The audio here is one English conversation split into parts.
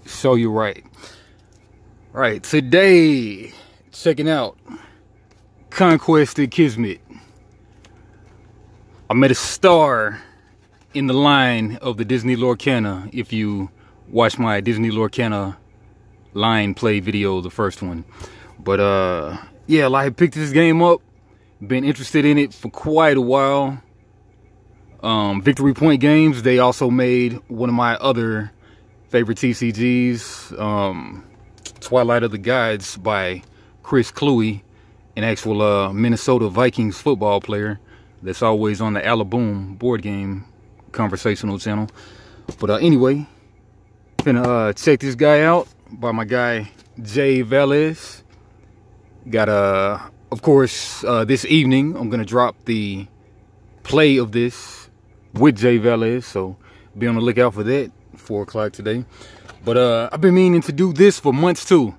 So you're right. Right, today, checking out Conquest at Kismet. I met a star in the line of the Disney Lorcana. If you watch my Disney Lorcana line play video, the first one. But yeah, I picked this game up. Been interested in it for quite a while. Victory Point Games, they also made one of my other favorite TCGs, Twilight of the Gods by Chris Cluey, an actual Minnesota Vikings football player that's always on the Alaboom board game conversational channel. But anyway, gonna check this guy out by my guy Vales. Got of course, this evening I'm gonna drop the play of this with Vales, so be on the lookout for that. 4 o'clock today. But I've been meaning to do this for months too.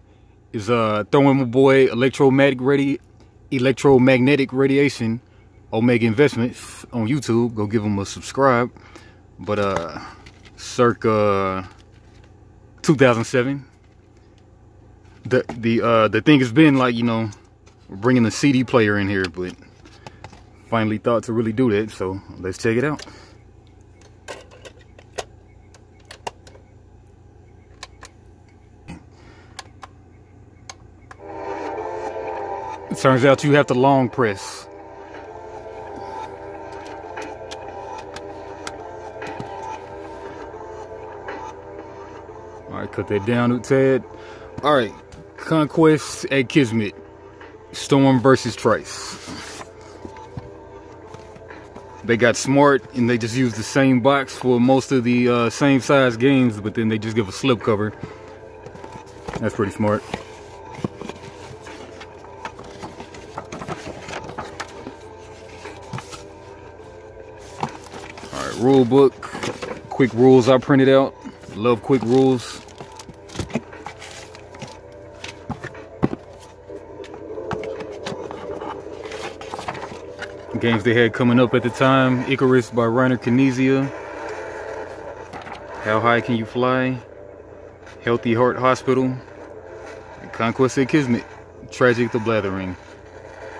Is throwing my boy electromagnetic radiation Omega Investments on YouTube. Go give him a subscribe. But circa 2007, the thing has been like, you know, bringing the CD player in here, but finally thought to really do that, so let's check it out. It turns out you have to long press. Alright, cut that down a tad. Alright, Conquest at Kismet. Storm versus Trice. They got smart and they just used the same box for most of the same size games, but then they just give a slipcover. That's pretty smart. Alright, rule book. Quick rules I printed out. Love quick rules. Games they had coming up at the time: Icarus by Reiner Knizia, How High Can You Fly, Healthy Heart Hospital, and Conquest at Kismet, Tragic the Blathering.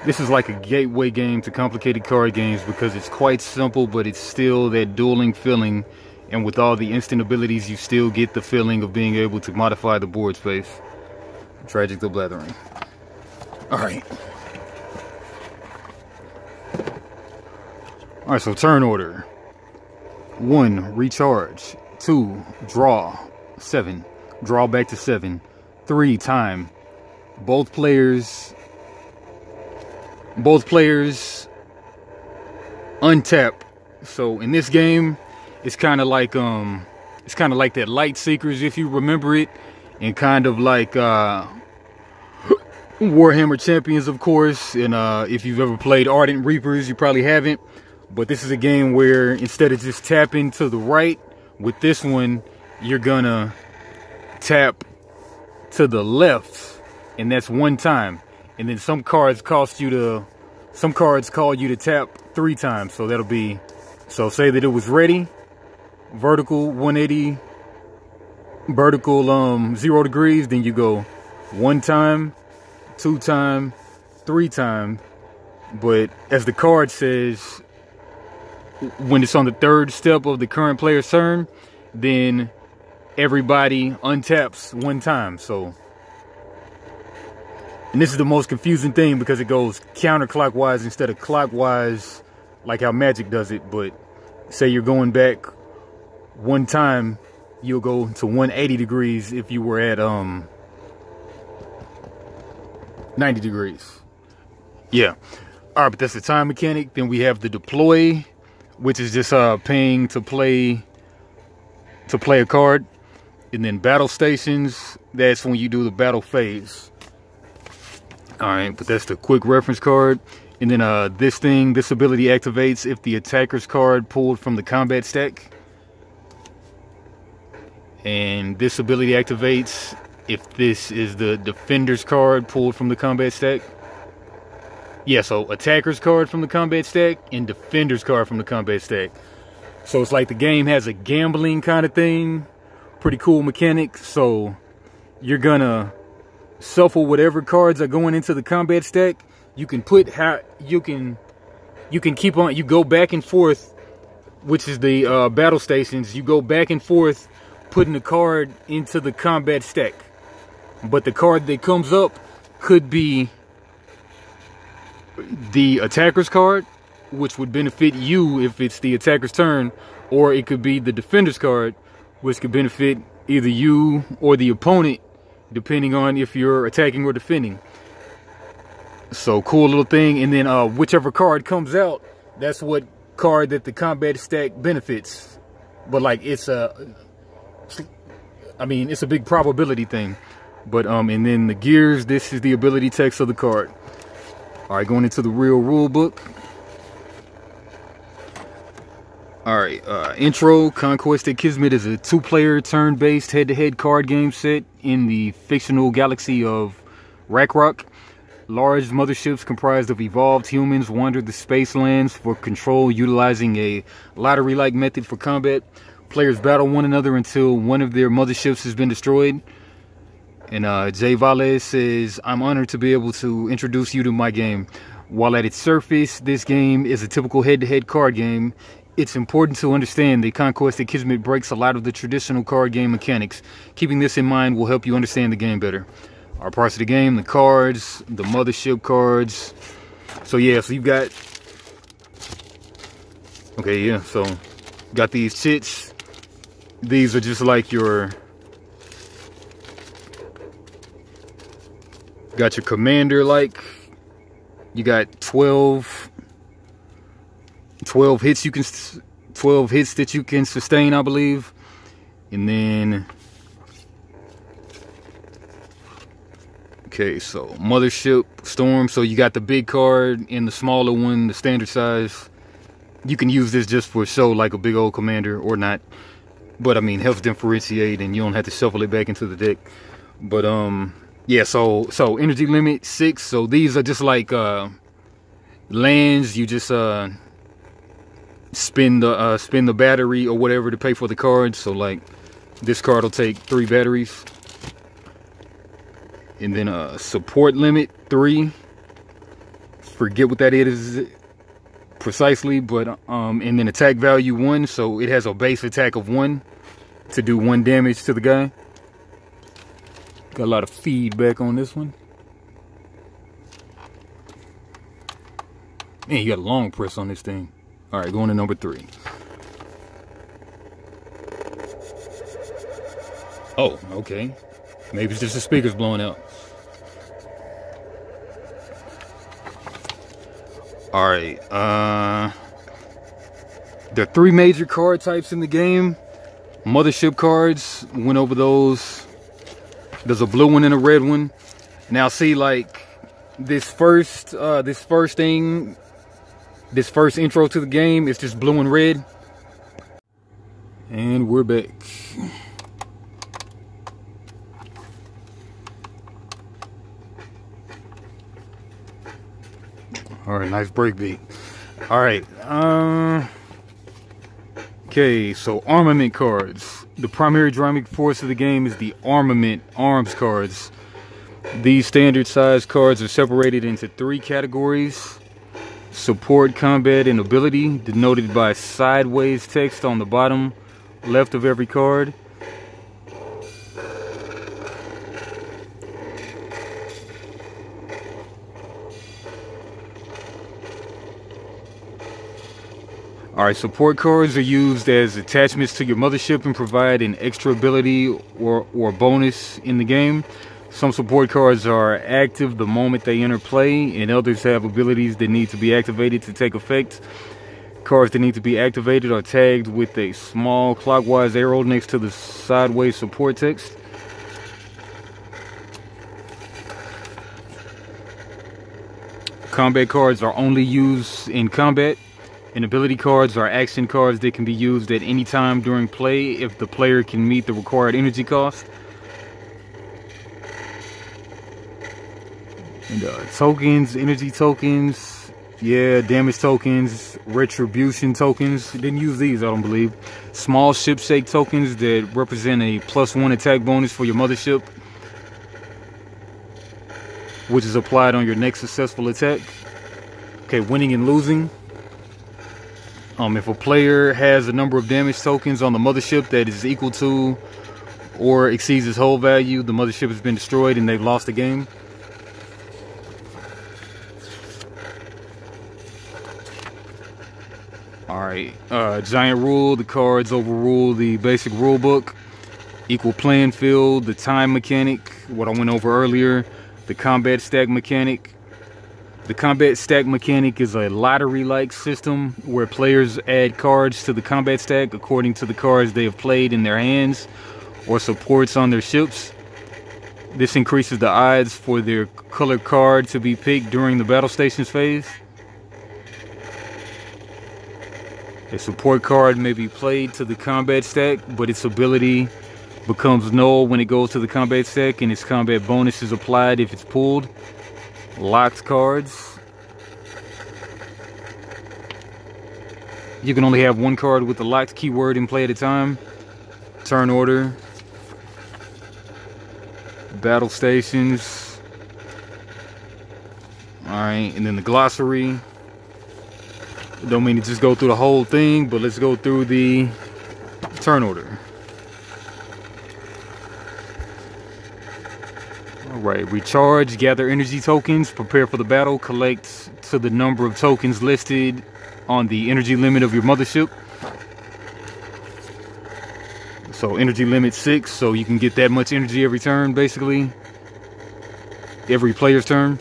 This is like a gateway game to complicated card games because it's quite simple, but it's still that dueling feeling, and with all the instant abilities you still get the feeling of being able to modify the board space. Tragic the Blathering. Alright. Alright, so turn order. 1, recharge. 2, draw. 7, draw back to 7. 3, time. Both players untap. So in this game, it's kind of like that Light Seekers, if you remember it, and kind of like Warhammer Champions, of course. And if you've ever played Ardent Reapers, you probably haven't. But this is a game where instead of just tapping to the right, with this one, you're gonna tap to the left, and that's 1 time. And then some cards call you to tap 3 times. So that'll be, so say that it was ready, vertical 180, vertical 0 degrees, then you go 1 time, 2 time, 3 time. But as the card says, when it's on the 3rd step of the current player's turn, then everybody untaps 1 time. So, and this is the most confusing thing because it goes counterclockwise instead of clockwise like how Magic does it. But say you're going back 1 time, you'll go to 180 degrees if you were at 90 degrees. Yeah. All right, but that's the time mechanic. Then we have the deploy, which is just paying to play a card. And then battle stations, that's when you do the battle phase. All right, but that's the quick reference card. And then this ability activates if the attacker's card pulled from the combat stack. And this ability activates if this is the defender's card pulled from the combat stack. Yeah, so attacker's card from the combat stack and defender's card from the combat stack. So it's like the game has a gambling kind of thing. Pretty cool mechanic. So you're gonna shuffle whatever cards are going into the combat stack. You can put how you can keep on, you go back and forth, which is the battle stations. You go back and forth putting the card into the combat stack. But the card that comes up could be the attacker's card, which would benefit you if it's the attacker's turn, or it could be the defender's card, which could benefit either you or the opponent, depending on if you're attacking or defending. So cool little thing. And then whichever card comes out, that's what card that the combat stack benefits. But like it's a big probability thing. But and then the gears, this is the ability text of the card. All right, going into the real rule book. All right, intro. Conquest at Kismet is a 2-player turn-based head-to-head card game set in the fictional galaxy of Rakrok. Large motherships comprised of evolved humans wander the space lands for control, utilizing a lottery-like method for combat. Players battle one another until one of their motherships has been destroyed. And J. Vales says, I'm honored to be able to introduce you to my game. While at its surface, this game is a typical head-to-head card game, it's important to understand that Conquest at Kismet breaks a lot of the traditional card game mechanics. Keeping this in mind will help you understand the game better. Our parts of the game, the cards, the mothership cards. So yeah, so you've got... Okay, yeah, so got these chits. These are just like your... Got your commander, like you got 12 hits you can 12 hits that you can sustain, I believe. And then okay, so mothership storm, so you got the big card and the smaller one, the standard size. You can use this just for show, like a big old commander, or not, but I mean helps differentiate and you don't have to shuffle it back into the deck. But yeah, so energy limit 6. So these are just like lands. You just spin the battery or whatever to pay for the cards. So like this card will take 3 batteries. And then support limit 3. Forget what that is precisely, but and then attack value 1. So it has a base attack of 1 to do 1 damage to the guy. Got a lot of feedback on this one. Man, you got a long press on this thing. All right, going to number 3. Oh, okay. Maybe it's just the speakers blowing out. All right. There are 3 major card types in the game. Mothership cards, went over those. There's a blue one and a red one. Now see, like this first intro to the game is just blue and red. And we're back. All right, nice break beat. All right. Okay, so armament cards. The primary driving force of the game is the arms cards. These standard size cards are separated into 3 categories: support, combat, and ability, denoted by sideways text on the bottom left of every card. Alright, support cards are used as attachments to your mothership and provide an extra ability or bonus in the game. Some support cards are active the moment they enter play, and others have abilities that need to be activated to take effect. Cards that need to be activated are tagged with a small clockwise arrow next to the sideways support text. Combat cards are only used in combat. And ability cards are action cards that can be used at any time during play if the player can meet the required energy cost. And tokens, energy tokens, yeah, damage tokens, retribution tokens. Didn't use these, I don't believe. Small ship shake tokens that represent a +1 attack bonus for your mothership, which is applied on your next successful attack. Okay, winning and losing. If a player has a number of damage tokens on the mothership that is equal to or exceeds its whole value, the mothership has been destroyed and they've lost the game. Alright, giant rule, the cards overrule the basic rule book. Equal playing field, the time mechanic, what I went over earlier, the combat stack mechanic. The combat stack mechanic is a lottery-like system where players add cards to the combat stack according to the cards they have played in their hands or supports on their ships. This increases the odds for their colored card to be picked during the battle stations phase. A support card may be played to the combat stack, but its ability becomes null when it goes to the combat stack, and its combat bonus is applied if it's pulled. Locked cards. You can only have one card with the locked keyword in play at a time. Turn order. Battle stations. Alright, and then the glossary. Don't mean to just go through the whole thing, but let's go through the turn order. Alright, recharge, gather energy tokens, prepare for the battle, collect to the number of tokens listed on the energy limit of your mothership. So energy limit 6, so you can get that much energy every turn, basically. Every player's turn.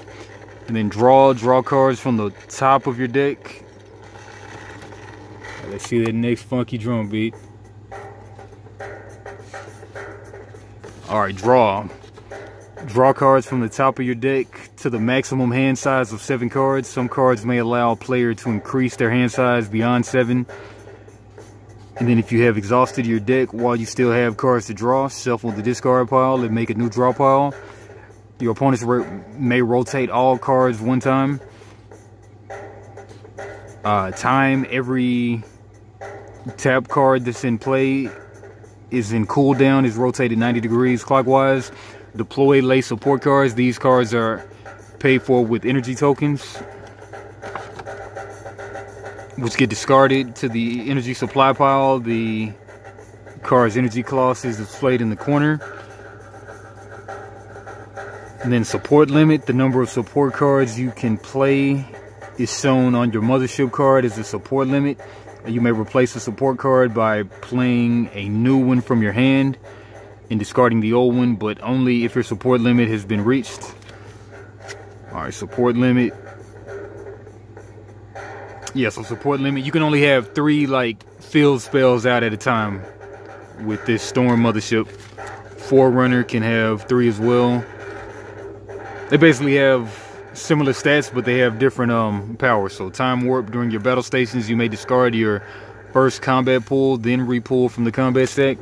And then draw cards from the top of your deck. Let's see that next funky drum beat. Alright, draw. Draw cards from the top of your deck to the maximum hand size of 7 cards. Some cards may allow a player to increase their hand size beyond 7. And then if you have exhausted your deck while you still have cards to draw, shuffle the discard pile and make a new draw pile. Your opponents may rotate all cards one time. Every tap card that's in play is in cooldown is rotated 90 degrees clockwise. Deploy lay support cards. These cards are paid for with energy tokens, which get discarded to the energy supply pile. The card's energy cost is displayed in the corner. And then support limit. The number of support cards you can play is shown on your mothership card as a support limit. You may replace a support card by playing a new one from your hand and discarding the old one, but only if your support limit has been reached. Alright, support limit. Yeah, so support limit. You can only have 3 like field spells out at a time with this Storm mothership. Forerunner can have 3 as well. They basically have similar stats, but they have different powers. So time warp. During your battle stations, you may discard your first combat pool, then repull from the combat stack.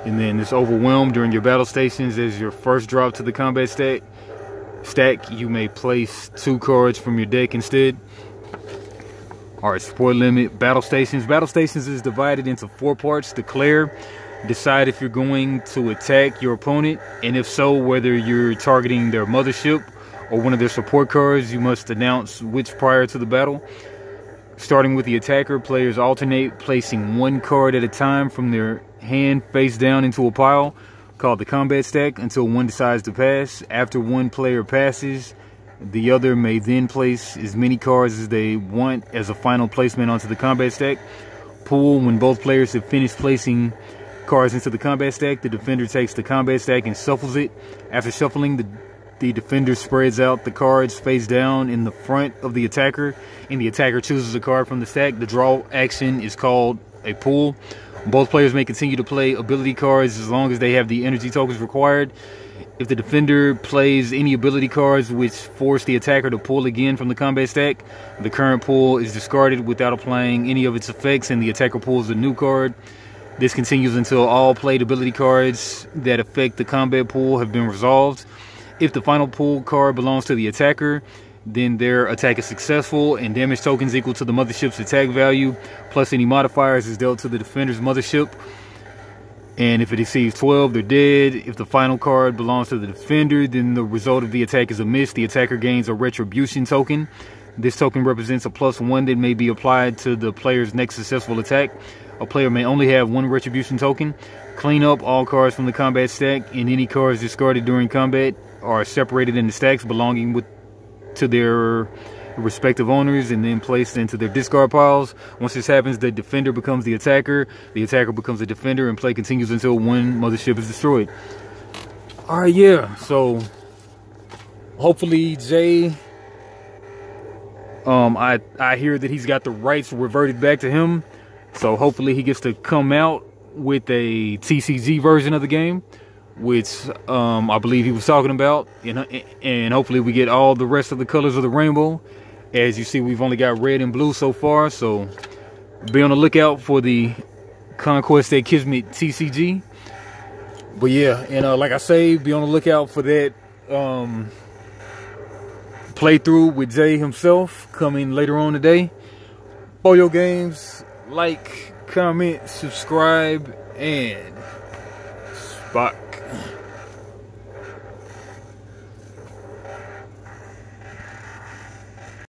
And then it's overwhelmed during your battle stations as your first drop to the combat stack. You may place 2 cards from your deck instead. Alright, support limit. Battle stations. Battle stations is divided into 4 parts. Declare. Decide if you're going to attack your opponent, and if so, whether you're targeting their mothership or one of their support cards. You must announce which prior to the battle. Starting with the attacker, players alternate placing 1 card at a time from their hand face down into a pile called the combat stack until one decides to pass. After one player passes, the other may then place as many cards as they want as a final placement onto the combat stack. Pull. When both players have finished placing cards into the combat stack, the defender takes the combat stack and shuffles it. After shuffling, the defender spreads out the cards face down in the front of the attacker, and the attacker chooses a card from the stack. The draw action is called a pull. Both players may continue to play ability cards as long as they have the energy tokens required. If the defender plays any ability cards which force the attacker to pull again from the combat stack, the current pull is discarded without applying any of its effects, and the attacker pulls a new card. This continues until all played ability cards that affect the combat pool have been resolved. If the final pull card belongs to the attacker, then their attack is successful, and damage tokens equal to the mothership's attack value plus any modifiers is dealt to the defender's mothership. And if it exceeds 12, they're dead. If the final card belongs to the defender, then the result of the attack is a miss. The attacker gains a retribution token. This token represents a +1 that may be applied to the player's next successful attack. A player may only have 1 retribution token. Clean up all cards from the combat stack, and any cards discarded during combat are separated into stacks belonging to their respective owners and then placed into their discard piles. Once this happens, the defender becomes the attacker becomes the defender, and play continues until one mothership is destroyed. All right, yeah, so hopefully Jay, I hear that he's got the rights reverted back to him, so hopefully he gets to come out with a TCG version of the game, which I believe he was talking about, and hopefully we get all the rest of the colors of the rainbow. As you see, we've only got red and blue so far, so be on the lookout for the Conquest at Kismet TCG. But yeah, and like I say, be on the lookout for that playthrough with Jay himself coming later on today. Boyo Games, like, comment, subscribe, and spot.